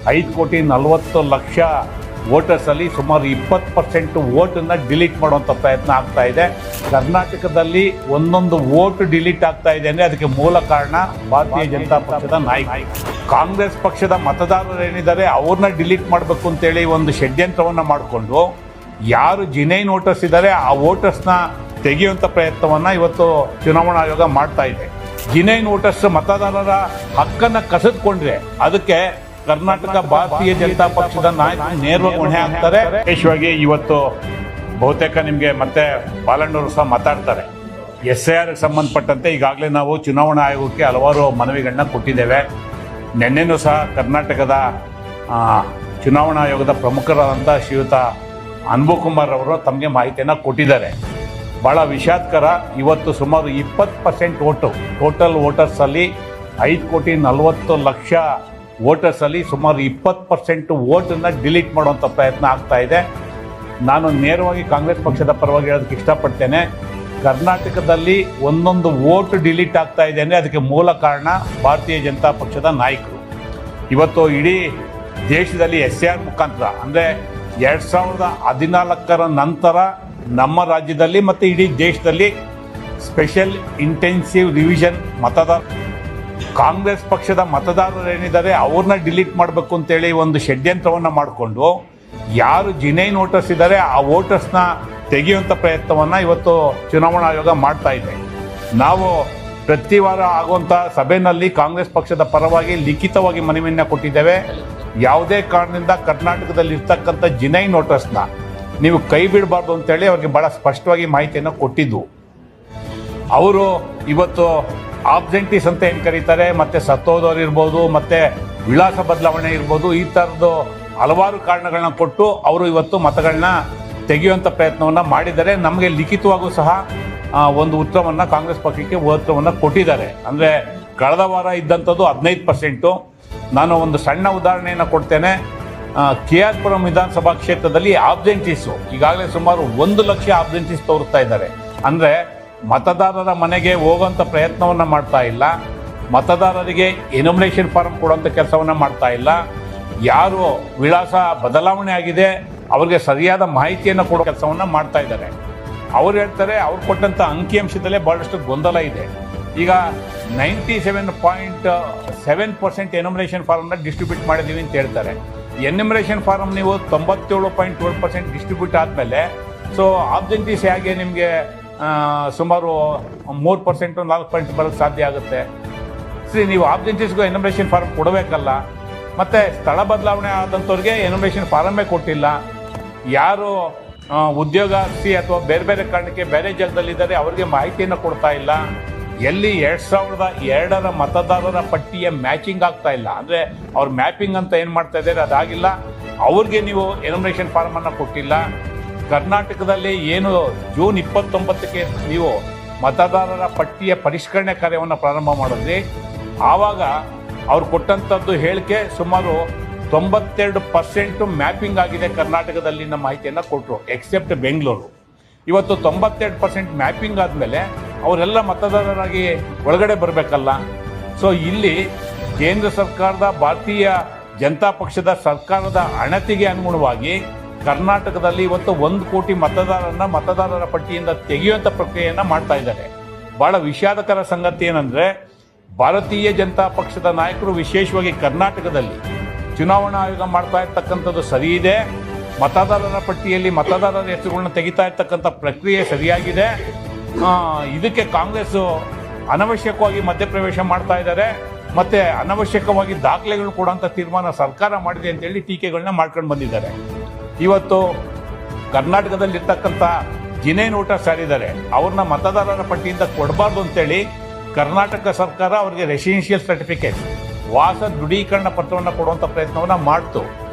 5,40,00,000 ವೋಟರ್ಸಲ್ಲಿ ಸುಮಾರು 20% ವೋಟನ್ನು ಡಿಲೀಟ್ ಮಾಡುವಂಥ ಪ್ರಯತ್ನ ಆಗ್ತಾ ಇದೆ. ಕರ್ನಾಟಕದಲ್ಲಿ ಒಂದೊಂದು ವೋಟ್ ಡಿಲೀಟ್ ಆಗ್ತಾ ಇದೆ ಅಂದರೆ ಅದಕ್ಕೆ ಮೂಲ ಕಾರಣ ಭಾರತೀಯ ಜನತಾ ಪಕ್ಷದ ನಾಯಕ. ಕಾಂಗ್ರೆಸ್ ಪಕ್ಷದ ಮತದಾರರು ಏನಿದ್ದಾರೆ ಅವ್ರನ್ನ ಡಿಲೀಟ್ ಮಾಡಬೇಕು ಅಂತೇಳಿ ಒಂದು ಷಡ್ಯಂತ್ರವನ್ನು ಮಾಡಿಕೊಂಡು ಯಾರು ಜಿನೈನ್ ವೋಟರ್ಸ್ ಇದ್ದಾರೆ ಆ ವೋಟರ್ಸ್ನ ತೆಗೆಯುವಂಥ ಪ್ರಯತ್ನವನ್ನು ಇವತ್ತು ಚುನಾವಣಾ ಆಯೋಗ ಮಾಡ್ತಾ ಇದೆ. ಜಿನೈನ್ ವೋಟರ್ಸ್ ಮತದಾರರ ಹಕ್ಕನ್ನು ಕಸಿದುಕೊಂಡ್ರೆ ಅದಕ್ಕೆ ಕರ್ನಾಟಕ ಭಾರತೀಯ ಜನತಾ ಪಕ್ಷದ ನಾಯಕರು ನೇರವಾಗಿ ಹೊಣೆ ಹಾಕ್ತಾರೆ. ವಿಶೇಷವಾಗಿ ಇವತ್ತು ಬಹುತೇಕ ನಿಮಗೆ ಮತ್ತೆ ಬಾಲಣ್ಣವರು ಸಹ ಮಾತಾಡ್ತಾರೆ. SIR ಸಂಬಂಧಪಟ್ಟಂತೆ ಈಗಾಗಲೇ ನಾವು ಚುನಾವಣಾ ಆಯೋಗಕ್ಕೆ ಹಲವಾರು ಮನವಿಗಳನ್ನ ಕೊಟ್ಟಿದ್ದೇವೆ. ನಿನ್ನೆನೂ ಸಹ ಕರ್ನಾಟಕದ ಚುನಾವಣಾ ಆಯೋಗದ ಪ್ರಮುಖರಾದಂಥ ಶ್ರೀಯುತ ಅನ್ಬು ಕುಮಾರ್ ಅವರು ತಮಗೆ ಮಾಹಿತಿಯನ್ನು ಕೊಟ್ಟಿದ್ದಾರೆ. ಭಾಳ ವಿಷಾದಕರ, ಇವತ್ತು ಸುಮಾರು 20% ವೋಟು ಟೋಟಲ್ ವೋಟರ್ಸಲ್ಲಿ 5,40,00,000 ವೋಟರ್ಸಲ್ಲಿ ಸುಮಾರು 20% ವೋಟನ್ನು ಡಿಲೀಟ್ ಮಾಡುವಂಥ ಪ್ರಯತ್ನ ಆಗ್ತಾ ಇದೆ. ನಾನು ನೇರವಾಗಿ ಕಾಂಗ್ರೆಸ್ ಪಕ್ಷದ ಪರವಾಗಿ ಹೇಳೋದಕ್ಕೆ ಇಷ್ಟಪಡ್ತೇನೆ. ಕರ್ನಾಟಕದಲ್ಲಿ ಒಂದೊಂದು ವೋಟ್ ಡಿಲೀಟ್ ಆಗ್ತಾ ಇದೆ ಅಂದರೆ ಅದಕ್ಕೆ ಮೂಲ ಕಾರಣ ಭಾರತೀಯ ಜನತಾ ಪಕ್ಷದ ನಾಯಕರು. ಇವತ್ತು ಇಡೀ ದೇಶದಲ್ಲಿ SIR ಮುಖಾಂತರ ಅಂದರೆ 2014 ನಂತರ ನಮ್ಮ ರಾಜ್ಯದಲ್ಲಿ ಮತ್ತು ಇಡೀ ದೇಶದಲ್ಲಿ ಸ್ಪೆಷಲ್ ಇಂಟೆನ್ಸಿವ್ ರಿವಿಷನ್ ಮತದಾರ ಕಾಂಗ್ರೆಸ್ ಪಕ್ಷದ ಮತದಾರರು ಏನಿದ್ದಾರೆ ಅವ್ರನ್ನ ಡಿಲೀಟ್ ಮಾಡಬೇಕು ಅಂತೇಳಿ ಒಂದು ಷಡ್ಯಂತ್ರವನ್ನು ಮಾಡಿಕೊಂಡು ಯಾರು ಜಿನೈನ್ ವೋಟರ್ಸ್ ಇದ್ದಾರೆ ಆ ವೋಟರ್ಸ್ನ ತೆಗೆಯುವಂಥ ಪ್ರಯತ್ನವನ್ನು ಇವತ್ತು ಚುನಾವಣಾ ಆಯೋಗ ಮಾಡ್ತಾ ಇದೆ. ನಾವು ಪ್ರತಿ ವಾರ ಆಗುವಂಥ ಸಭೆಯಲ್ಲಿ ಕಾಂಗ್ರೆಸ್ ಪಕ್ಷದ ಪರವಾಗಿ ಲಿಖಿತವಾಗಿ ಮನವಿಯನ್ನು ಕೊಟ್ಟಿದ್ದೇವೆ. ಯಾವುದೇ ಕಾರಣದಿಂದ ಕರ್ನಾಟಕದಲ್ಲಿ ಇರ್ತಕ್ಕಂಥ ಜಿನೈನ್ ವೋಟರ್ಸ್ನ ನೀವು ಕೈ ಬಿಡಬಾರ್ದು ಅಂತೇಳಿ ಅವ್ರಿಗೆ ಭಾಳ ಸ್ಪಷ್ಟವಾಗಿ ಮಾಹಿತಿಯನ್ನು ಕೊಟ್ಟಿದ್ದು. ಅವರು ಇವತ್ತು ಆಬ್ಸೆಂಟೀಸ್ ಅಂತ ಏನು ಕರೀತಾರೆ, ಮತ್ತು ಸತ್ತೋದವ್ರು ಇರ್ಬೋದು, ಮತ್ತು ವಿಳಾಸ ಬದಲಾವಣೆ ಇರ್ಬೋದು, ಈ ಥರದ್ದು ಹಲವಾರು ಕಾರಣಗಳನ್ನ ಕೊಟ್ಟು ಅವರು ಇವತ್ತು ಮತಗಳನ್ನ ತೆಗೆಯುವಂಥ ಪ್ರಯತ್ನವನ್ನು ಮಾಡಿದ್ದಾರೆ. ನಮಗೆ ಲಿಖಿತವಾಗೂ ಸಹ ಒಂದು ಉತ್ತರವನ್ನು ಕಾಂಗ್ರೆಸ್ ಪಕ್ಷಕ್ಕೆ ಉತ್ತರವನ್ನು ಕೊಟ್ಟಿದ್ದಾರೆ. ಅಂದರೆ ಕಳೆದ ವಾರ ಇದ್ದಂಥದ್ದು 15%. ನಾನು ಒಂದು ಸಣ್ಣ ಉದಾಹರಣೆಯನ್ನು ಕೊಡ್ತೇನೆ. KR ಪುರಂ ವಿಧಾನಸಭಾ ಕ್ಷೇತ್ರದಲ್ಲಿ ಆಬ್ಸೆಂಟೀಸು ಈಗಾಗಲೇ ಸುಮಾರು 1 ಲಕ್ಷ ಆಬ್ಸೆಂಟೀಸ್ ತೋರಿಸ್ತಾ ಇದ್ದಾರೆ. ಅಂದರೆ ಮತದಾರರ ಮನೆಗೆ ಹೋಗುವಂಥ ಪ್ರಯತ್ನವನ್ನು ಮಾಡ್ತಾ ಇಲ್ಲ, ಮತದಾರರಿಗೆ ಎನ್ಯುಮರೇಷನ್ ಫಾರ್ಮ್ ಕೊಡುವಂಥ ಕೆಲಸವನ್ನು ಮಾಡ್ತಾ ಇಲ್ಲ, ಯಾರು ವಿಳಾಸ ಬದಲಾವಣೆ ಆಗಿದೆ ಅವರಿಗೆ ಸರಿಯಾದ ಮಾಹಿತಿಯನ್ನು ಕೊಡೋ ಕೆಲಸವನ್ನು ಮಾಡ್ತಾ ಇದ್ದಾರೆ. ಅವ್ರು ಹೇಳ್ತಾರೆ ಅವ್ರು ಕೊಟ್ಟಂಥ ಅಂಕಿಅಂಶದಲ್ಲೇ ಭಾಳಷ್ಟು ಗೊಂದಲ ಇದೆ. ಈಗ 97.7% ಎನ್ಯುಮರೇಷನ್ ಫಾರ್ಮ್ನ ಡಿಸ್ಟ್ರಿಬ್ಯೂಟ್ ಮಾಡಿದ್ದೀವಿ ಅಂತ ಹೇಳ್ತಾರೆ. ಎನ್ಯುಮರೇಷನ್ ಫಾರ್ಮ್ ನೀವು 97.12% ಡಿಸ್ಟ್ರಿಬ್ಯೂಟ್ ಆದಮೇಲೆ ಸೊ ಆಬ್ಸೆಂಟೀಸ್ ಹೇಗೆ ನಿಮಗೆ ಸುಮಾರು 3% 4% ಬರೋಕ್ಕೆ ಸಾಧ್ಯ ಆಗುತ್ತೆ? ಸರಿ, ನೀವು ಆಬ್ಸೆಂಟೀಸ್ಗೂ ಎನ್ಯುಮರೇಷನ್ ಫಾರ್ಮ್ ಕೊಡಬೇಕಲ್ಲ. ಮತ್ತು ಸ್ಥಳ ಬದಲಾವಣೆ ಆದಂಥವ್ರಿಗೆ ಎನ್ಯುಮರೇಷನ್ ಫಾರಮ್ಮೇ ಕೊಟ್ಟಿಲ್ಲ. ಯಾರು ಉದ್ಯೋಗಾರ್ಥಿ ಅಥವಾ ಬೇರೆ ಬೇರೆ ಕಾರಣಕ್ಕೆ ಬೇರೆ ಜಾಗದಲ್ಲಿದ್ದಾರೆ ಅವ್ರಿಗೆ ಮಾಹಿತಿಯನ್ನು ಕೊಡ್ತಾ ಇಲ್ಲ. ಎಲ್ಲಿ 2002ರ ಮತದಾರರ ಪಟ್ಟಿಯ ಮ್ಯಾಚಿಂಗ್ ಆಗ್ತಾ ಇಲ್ಲ, ಅಂದರೆ ಅವ್ರ ಮ್ಯಾಪಿಂಗ್ ಅಂತ ಏನು ಮಾಡ್ತಾ ಇದ್ದಾರೆ ಅದಾಗಿಲ್ಲ. ಅವ್ರಿಗೆ ನೀವು ಎನ್ಯುಮರೇಷನ್ ಫಾರ್ಮನ್ನು ಕೊಟ್ಟಿಲ್ಲ. ಕರ್ನಾಟಕದಲ್ಲಿ ಏನು ಜೂನ್ 29ಕ್ಕೆ ನೀವು ಮತದಾರರ ಪಟ್ಟಿಯ ಪರಿಷ್ಕರಣೆ ಕಾರ್ಯವನ್ನು ಪ್ರಾರಂಭ ಮಾಡಿದ್ರಿ, ಆವಾಗ ಅವ್ರು ಕೊಟ್ಟಂಥದ್ದು ಹೇಳಿಕೆ ಸುಮಾರು 92% ಮ್ಯಾಪಿಂಗ್ ಆಗಿದೆ ಕರ್ನಾಟಕದಲ್ಲಿ ನಮ್ಮ ಮಾಹಿತಿಯನ್ನು ಕೊಟ್ಟರು, ಎಕ್ಸೆಪ್ಟ್ ಬೆಂಗಳೂರು. ಇವತ್ತು 92% ಮ್ಯಾಪಿಂಗ್ ಆದಮೇಲೆ ಅವರೆಲ್ಲ ಮತದಾರರಾಗಿ ಒಳಗಡೆ ಬರಬೇಕಲ್ಲ. ಸೊ ಇಲ್ಲಿ ಕೇಂದ್ರ ಸರ್ಕಾರದ ಭಾರತೀಯ ಜನತಾ ಪಕ್ಷದ ಸರ್ಕಾರದ ಅಣತಿಗೆ ಅನುಗುಣವಾಗಿ ಕರ್ನಾಟಕದಲ್ಲಿ ಇವತ್ತು 1 ಕೋಟಿ ಮತದಾರರ ಪಟ್ಟಿಯಿಂದ ತೆಗೆಯುವಂಥ ಪ್ರಕ್ರಿಯೆಯನ್ನು ಮಾಡ್ತಾ ಇದ್ದಾರೆ. ಭಾಳ ವಿಷಾದಕರ ಸಂಗತಿ ಏನಂದರೆ ಭಾರತೀಯ ಜನತಾ ಪಕ್ಷದ ನಾಯಕರು ವಿಶೇಷವಾಗಿ ಕರ್ನಾಟಕದಲ್ಲಿ ಚುನಾವಣಾ ಆಯೋಗ ಮಾಡ್ತಾ ಇರ್ತಕ್ಕಂಥದ್ದು ಸರಿ ಇದೆ, ಮತದಾರರ ಪಟ್ಟಿಯಲ್ಲಿ ಮತದಾರರ ಹೆಸರುಗಳನ್ನ ತೆಗಿತಾ ಇರ್ತಕ್ಕಂಥ ಪ್ರಕ್ರಿಯೆ ಸರಿಯಾಗಿದೆ, ಇದಕ್ಕೆ ಕಾಂಗ್ರೆಸ್ಸು ಅನವಶ್ಯಕವಾಗಿ ಮಧ್ಯಪ್ರವೇಶ ಮಾಡ್ತಾ ಇದ್ದಾರೆ, ಮತ್ತು ಅನವಶ್ಯಕವಾಗಿ ದಾಖಲೆಗಳು ಕೊಡುವಂಥ ತೀರ್ಮಾನ ಸರ್ಕಾರ ಮಾಡಿದೆ ಅಂತೇಳಿ ಟೀಕೆಗಳನ್ನ ಮಾಡ್ಕೊಂಡು ಬಂದಿದ್ದಾರೆ. ಇವತ್ತು ಕರ್ನಾಟಕದಲ್ಲಿರ್ತಕ್ಕಂಥ ಜಿನೈನ್ ವೋಟರ್ಸ್ ಯಾರಿದ್ದಾರೆ ಅವ್ರನ್ನ ಮತದಾರರ ಪಟ್ಟಿಯಿಂದ ಕೊಡಬಾರ್ದು ಅಂತೇಳಿ ಕರ್ನಾಟಕ ಸರ್ಕಾರ ಅವರಿಗೆ ರೆಸಿಡೆನ್ಷಿಯಲ್ ಸರ್ಟಿಫಿಕೇಟ್ ವಾಸ ದೃಢೀಕರಣ ಪತ್ರವನ್ನು ಕೊಡುವಂಥ ಪ್ರಯತ್ನವನ್ನು ಮಾಡ್ತು.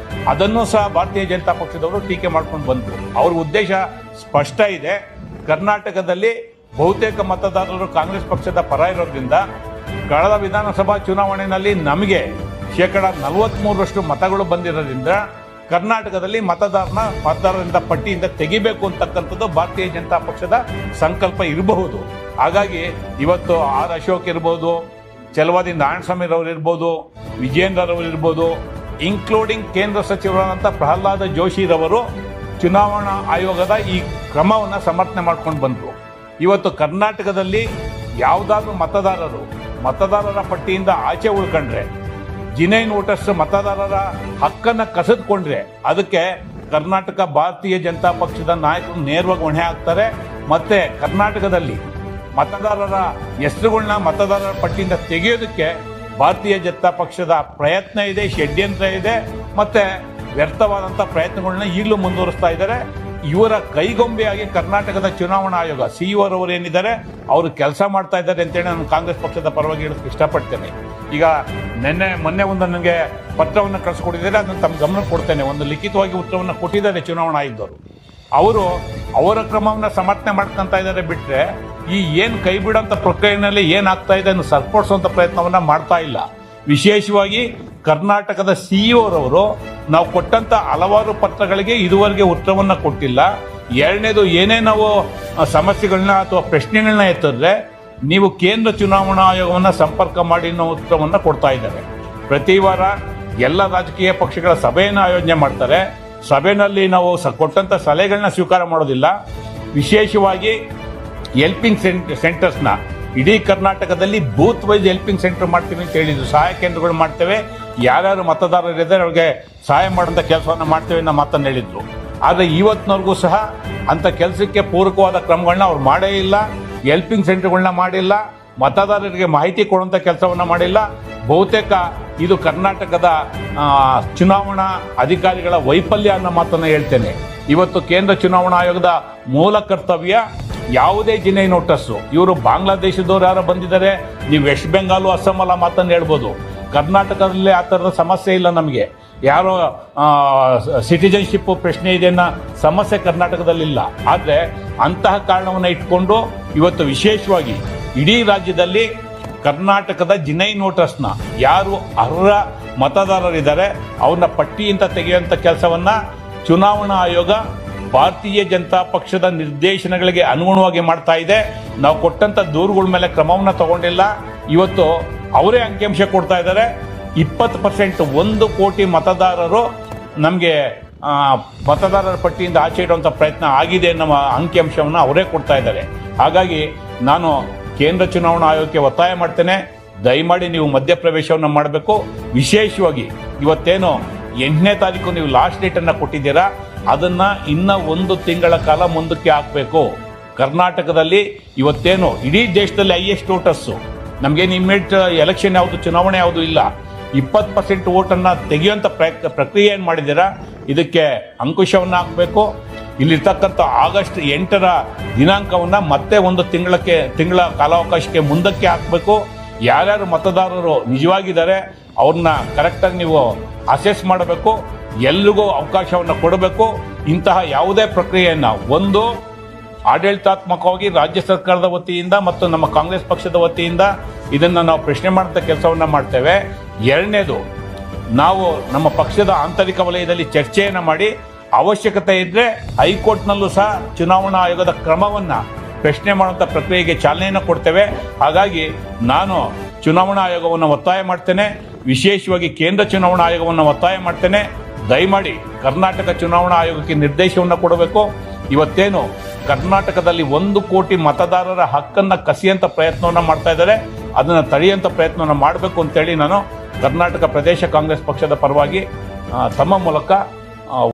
ಅದನ್ನು ಸಹ ಭಾರತೀಯ ಜನತಾ ಪಕ್ಷದವರು ಟೀಕೆ ಮಾಡ್ಕೊಂಡು ಬಂದರು. ಅವ್ರ ಉದ್ದೇಶ ಸ್ಪಷ್ಟ ಇದೆ. ಕರ್ನಾಟಕದಲ್ಲಿ ಬಹುತೇಕ ಮತದಾರರು ಕಾಂಗ್ರೆಸ್ ಪಕ್ಷದ ಪರ ಇರೋದ್ರಿಂದ ಕಳೆದ ವಿಧಾನಸಭಾ ಚುನಾವಣೆಯಲ್ಲಿ ನಮಗೆ 43% ಮತಗಳು ಬಂದಿರೋದ್ರಿಂದ ಕರ್ನಾಟಕದಲ್ಲಿ ಮತದಾರರಿಂದ ಪಟ್ಟಿಯಿಂದ ತೆಗಿಬೇಕು ಅಂತಕ್ಕಂಥದ್ದು ಭಾರತೀಯ ಜನತಾ ಪಕ್ಷದ ಸಂಕಲ್ಪ ಇರಬಹುದು. ಹಾಗಾಗಿ ಇವತ್ತು ಆರ್ ಅಶೋಕ್ ಇರ್ಬೋದು, ಛಲವಾದಿ ನಾರಾಯಣಸ್ವಾಮಿರವರು ಇರ್ಬೋದು, ವಿಜಯೇಂದ್ರರವರು ಇರ್ಬೋದು, ಇನ್ಕ್ಲೂಡಿಂಗ್ ಕೇಂದ್ರ ಸಚಿವರಾದಂಥ ಪ್ರಹ್ಲಾದ ಜೋಶಿರವರು ಚುನಾವಣಾ ಆಯೋಗದ ಈ ಕ್ರಮವನ್ನು ಸಮರ್ಥನೆ ಮಾಡ್ಕೊಂಡು ಬಂದರು. ಇವತ್ತು ಕರ್ನಾಟಕದಲ್ಲಿ ಯಾವುದಾದ್ರೂ ಮತದಾರರ ಪಟ್ಟಿಯಿಂದ ಆಚೆ ಉಳ್ಕೊಂಡ್ರೆ, ಜಿನೈನ್ ವೋಟರ್ಸ್ ಮತದಾರರ ಹಕ್ಕನ್ನು ಕಸಿದುಕೊಂಡ್ರೆ ಅದಕ್ಕೆ ಕರ್ನಾಟಕ ಭಾರತೀಯ ಜನತಾ ಪಕ್ಷದ ನಾಯಕರು ನೇರವಾಗಿ ಹೊಣೆ ಹಾಕ್ತಾರೆ. ಮತ್ತು ಕರ್ನಾಟಕದಲ್ಲಿ ಮತದಾರರ ಹೆಸರುಗಳನ್ನ ಮತದಾರರ ಪಟ್ಟಿಯಿಂದ ತೆಗೆಯೋದಕ್ಕೆ ಭಾರತೀಯ ಜನತಾ ಪಕ್ಷದ ಪ್ರಯತ್ನ ಇದೆ, ಷಡ್ಯಂತ್ರ ಇದೆ, ಮತ್ತು ವ್ಯರ್ಥವಾದಂಥ ಪ್ರಯತ್ನಗಳನ್ನ ಈಗಲೂ ಮುಂದುವರಿಸ್ತಾ ಇದ್ದಾರೆ. ಇವರ ಕೈಗೊಂಬೆಯಾಗಿ ಕರ್ನಾಟಕದ ಚುನಾವಣಾ ಆಯೋಗ ಸಿಇಒರವರು ಏನಿದ್ದಾರೆ ಅವರು ಕೆಲಸ ಮಾಡ್ತಾ ಇದ್ದಾರೆ ಅಂತೇಳಿ ನಾನು ಕಾಂಗ್ರೆಸ್ ಪಕ್ಷದ ಪರವಾಗಿ ಹೇಳೋಕ್ಕೆ ಇಷ್ಟಪಡ್ತೇನೆ. ಈಗ ಮೊನ್ನೆ ಒಂದು ನನಗೆ ಪತ್ರವನ್ನು ಕಳಿಸ್ಕೊಟ್ಟಿದ್ದಾರೆ, ಅದನ್ನು ತಮ್ಮ ಗಮನಕ್ಕೆ ಕೊಡ್ತೇನೆ. ಒಂದು ಲಿಖಿತವಾಗಿ ಉತ್ತರವನ್ನು ಕೊಟ್ಟಿದ್ದಾರೆ ಚುನಾವಣಾ ಆಯೋಗದವರು. ಅವರು ಅವರ ಕ್ರಮವನ್ನು ಸಮರ್ಥನೆ ಮಾಡ್ಕೊತಾ ಇದ್ದಾರೆ ಬಿಟ್ಟರೆ ಈ ಏನು ಕೈ ಬಿಡೋಂಥ ಪ್ರಕ್ರಿಯೆಯಲ್ಲಿ ಏನಾಗ್ತಾ ಇದೆ ಅನ್ನು ಸರಿಪಡಿಸುವಂಥ ಪ್ರಯತ್ನವನ್ನು ಮಾಡ್ತಾ ಇಲ್ಲ. ವಿಶೇಷವಾಗಿ ಕರ್ನಾಟಕದ ಸಿಇಒರವರು ನಾವು ಕೊಟ್ಟಂಥ ಹಲವಾರು ಪತ್ರಗಳಿಗೆ ಇದುವರೆಗೆ ಉತ್ತರವನ್ನು ಕೊಟ್ಟಿಲ್ಲ. ಎರಡನೇದು, ಏನೇ ನಾವು ಸಮಸ್ಯೆಗಳನ್ನ ಅಥವಾ ಪ್ರಶ್ನೆಗಳನ್ನ ಎತ್ತಿದ್ರೆ ನೀವು ಕೇಂದ್ರ ಚುನಾವಣಾ ಆಯೋಗವನ್ನು ಸಂಪರ್ಕ ಮಾಡಿ ಅನ್ನೋ ಉತ್ತರವನ್ನು ಕೊಡ್ತಾ ಇದ್ದಾರೆ. ಪ್ರತಿ ವಾರ ಎಲ್ಲ ರಾಜಕೀಯ ಪಕ್ಷಗಳ ಸಭೆಯನ್ನು ಆಯೋಜನೆ ಮಾಡ್ತಾರೆ. ಸಭೆಯಲ್ಲಿ ನಾವು ಕೊಟ್ಟಂಥ ಸಲಹೆಗಳನ್ನ ಸ್ವೀಕಾರ ಮಾಡೋದಿಲ್ಲ. ವಿಶೇಷವಾಗಿ ಹೆಲ್ಪಿಂಗ್ ಸೆಂಟರ್ಸ್ನ ಇಡೀ ಕರ್ನಾಟಕದಲ್ಲಿ ಬೂತ್ ವೈಸ್ ಹೆಲ್ಪಿಂಗ್ ಸೆಂಟರ್ ಮಾಡ್ತೀವಿ ಅಂತ ಹೇಳಿದ್ರು. ಸಹಾಯ ಕೇಂದ್ರಗಳು ಮಾಡ್ತೇವೆ, ಯಾರ್ಯಾರು ಮತದಾರರಿದ್ದಾರೆ ಅವ್ರಿಗೆ ಸಹಾಯ ಮಾಡೋಂಥ ಕೆಲಸವನ್ನು ಮಾಡ್ತೇವೆ ಅನ್ನೋ ಮಾತನ್ನು ಹೇಳಿದ್ರು. ಆದರೆ ಇವತ್ತಿನವರೆಗೂ ಸಹ ಅಂಥ ಕೆಲಸಕ್ಕೆ ಪೂರಕವಾದ ಕ್ರಮಗಳನ್ನ ಅವ್ರು ಮಾಡೇ ಇಲ್ಲ. ಹೆಲ್ಪಿಂಗ್ ಸೆಂಟರ್ಗಳನ್ನ ಮಾಡಿಲ್ಲ, ಮತದಾರರಿಗೆ ಮಾಹಿತಿ ಕೊಡುವಂಥ ಕೆಲಸವನ್ನು ಮಾಡಿಲ್ಲ. ಬಹುತೇಕ ಇದು ಕರ್ನಾಟಕದ ಚುನಾವಣಾ ಅಧಿಕಾರಿಗಳ ವೈಫಲ್ಯ ಅನ್ನೋ ಮಾತನ್ನು ಹೇಳ್ತೇನೆ. ಇವತ್ತು ಕೇಂದ್ರ ಚುನಾವಣಾ ಆಯೋಗದ ಮೂಲ ಕರ್ತವ್ಯ ಯಾವುದೇ ಜಿನೈನ್ ವೋಟರ್ಸು, ಇವರು ಬಾಂಗ್ಲಾದೇಶದವ್ರು ಯಾರು ಬಂದಿದ್ದಾರೆ, ನೀವು ವೆಸ್ಟ್ ಬೆಂಗಾಲು ಅಸ್ಸಾಮಲ್ಲ ಮಾತನ್ನು ಹೇಳ್ಬೋದು. ಕರ್ನಾಟಕದಲ್ಲಿ ಆ ಥರದ ಸಮಸ್ಯೆ ಇಲ್ಲ ನಮಗೆ. ಯಾರೋ ಸಿಟಿಜನ್ಶಿಪ್ ಪ್ರಶ್ನೆ ಇದೆ ಅನ್ನೋ ಸಮಸ್ಯೆ ಕರ್ನಾಟಕದಲ್ಲಿಲ್ಲ. ಆದರೆ ಅಂತಹ ಕಾರಣವನ್ನು ಇಟ್ಕೊಂಡು ಇವತ್ತು ವಿಶೇಷವಾಗಿ ಇಡೀ ರಾಜ್ಯದಲ್ಲಿ ಕರ್ನಾಟಕದ ಜಿನೈನ್ ವೋಟರ್ಸ್ನ ಯಾರು ಅರ್ಹ ಮತದಾರರಿದ್ದಾರೆ ಅವ್ರನ್ನ ಪಟ್ಟಿಯಿಂದ ತೆಗೆಯುವಂಥ ಕೆಲಸವನ್ನು ಚುನಾವಣಾ ಆಯೋಗ ಭಾರತೀಯ ಜನತಾ ಪಕ್ಷದ ನಿರ್ದೇಶನಗಳಿಗೆ ಅನುಗುಣವಾಗಿ ಮಾಡ್ತಾ ಇದೆ. ನಾವು ಕೊಟ್ಟಂಥ ದೂರುಗಳ ಮೇಲೆ ಕ್ರಮವನ್ನು ತಗೊಂಡಿಲ್ಲ. ಇವತ್ತು ಅವರೇ ಅಂಕಿಅಂಶ ಕೊಡ್ತಾ ಇದ್ದಾರೆ. 20% 1 ಕೋಟಿ ಮತದಾರರು ನಮಗೆ ಮತದಾರರ ಪಟ್ಟಿಯಿಂದ ಆಚೆ ಇಡುವಂಥ ಪ್ರಯತ್ನ ಆಗಿದೆ ಅನ್ನೋ ಅಂಕಿಅಂಶವನ್ನು ಅವರೇ ಕೊಡ್ತಾ ಇದ್ದಾರೆ. ಹಾಗಾಗಿ ನಾನು ಕೇಂದ್ರ ಚುನಾವಣಾ ಆಯೋಗಕ್ಕೆ ಒತ್ತಾಯ ಮಾಡ್ತೇನೆ, ದಯಮಾಡಿ ನೀವು ಮಧ್ಯಪ್ರವೇಶವನ್ನು ಮಾಡಬೇಕು. ವಿಶೇಷವಾಗಿ ಇವತ್ತೇನು 8ನೇ ತಾರೀಕು ನೀವು ಲಾಸ್ಟ್ ಡೇಟನ್ನು ಕೊಟ್ಟಿದ್ದೀರಾ, ಅದನ್ನು ಇನ್ನೂ 1 ತಿಂಗಳ ಕಾಲ ಮುಂದಕ್ಕೆ ಹಾಕಬೇಕು. ಕರ್ನಾಟಕದಲ್ಲಿ ಇವತ್ತೇನು ಇಡೀ ದೇಶದಲ್ಲಿ ಹೈಯೆಸ್ಟ್ ವೋಟರ್ಸು, ನಮಗೇನು ಇಮ್ಮಿಡಿಯೇಟ್ ಎಲೆಕ್ಷನ್ ಯಾವುದು ಚುನಾವಣೆ ಯಾವುದು ಇಲ್ಲ, 20% ವೋಟನ್ನು ತೆಗೆಯುವಂಥ ಪ್ರಕ್ರಿಯೆ ಏನು ಮಾಡಿದ್ದೀರಾ, ಇದಕ್ಕೆ ಅಂಕುಶವನ್ನು ಹಾಕಬೇಕು. ಇಲ್ಲಿರ್ತಕ್ಕಂಥ ಆಗಸ್ಟ್ 8ರ ದಿನಾಂಕವನ್ನು ಮತ್ತೆ 1 ತಿಂಗಳ ಕಾಲಾವಕಾಶಕ್ಕೆ ಮುಂದಕ್ಕೆ ಹಾಕಬೇಕು. ಯಾರ್ಯಾರು ಮತದಾರರು ನಿಜವಾಗಿದ್ದಾರೆ ಅವ್ರನ್ನ ಕರೆಕ್ಟಾಗಿ ನೀವು ಅಸೆಸ್ ಮಾಡಬೇಕು, ಎಲ್ರಿಗೂ ಅವಕಾಶವನ್ನು ಕೊಡಬೇಕು. ಇಂತಹ ಯಾವುದೇ ಪ್ರಕ್ರಿಯೆಯನ್ನು ಒಂದು ಆಡಳಿತಾತ್ಮಕವಾಗಿ ರಾಜ್ಯ ಸರ್ಕಾರದ ವತಿಯಿಂದ ಮತ್ತು ನಮ್ಮ ಕಾಂಗ್ರೆಸ್ ಪಕ್ಷದ ವತಿಯಿಂದ ಇದನ್ನು ನಾವು ಪ್ರಶ್ನೆ ಮಾಡುವಂಥ ಕೆಲಸವನ್ನು ಮಾಡ್ತೇವೆ. ಎರಡನೇದು, ನಾವು ನಮ್ಮ ಪಕ್ಷದ ಆಂತರಿಕ ವಲಯದಲ್ಲಿ ಚರ್ಚೆಯನ್ನು ಮಾಡಿ ಅವಶ್ಯಕತೆ ಇದ್ದರೆ ಹೈಕೋರ್ಟ್ನಲ್ಲೂ ಸಹ ಚುನಾವಣಾ ಆಯೋಗದ ಕ್ರಮವನ್ನು ಪ್ರಶ್ನೆ ಮಾಡುವಂಥ ಪ್ರಕ್ರಿಯೆಗೆ ಚಾಲನೆಯನ್ನು ಕೊಡ್ತೇವೆ. ಹಾಗಾಗಿ ನಾನು ಚುನಾವಣಾ ಆಯೋಗವನ್ನು ಒತ್ತಾಯ ಮಾಡ್ತೇನೆ, ವಿಶೇಷವಾಗಿ ಕೇಂದ್ರ ಚುನಾವಣಾ ಆಯೋಗವನ್ನು ಒತ್ತಾಯ ಮಾಡ್ತೇನೆ, ದಯಮಾಡಿ ಕರ್ನಾಟಕ ಚುನಾವಣಾ ಆಯೋಗಕ್ಕೆ ನಿರ್ದೇಶನವನ್ನು ಕೊಡಬೇಕು. ಇವತ್ತೇನು ಕರ್ನಾಟಕದಲ್ಲಿ 1 ಕೋಟಿ ಮತದಾರರ ಹಕ್ಕನ್ನು ಕಸಿಯಂಥ ಪ್ರಯತ್ನವನ್ನು ಮಾಡ್ತಾ ಇದ್ದಾರೆ, ಅದನ್ನು ತಡೆಯುವಂಥ ಪ್ರಯತ್ನವನ್ನು ಮಾಡಬೇಕು ಅಂತೇಳಿ ನಾನು ಕರ್ನಾಟಕ ಪ್ರದೇಶ ಕಾಂಗ್ರೆಸ್ ಪಕ್ಷದ ಪರವಾಗಿ ತಮ್ಮ ಮೂಲಕ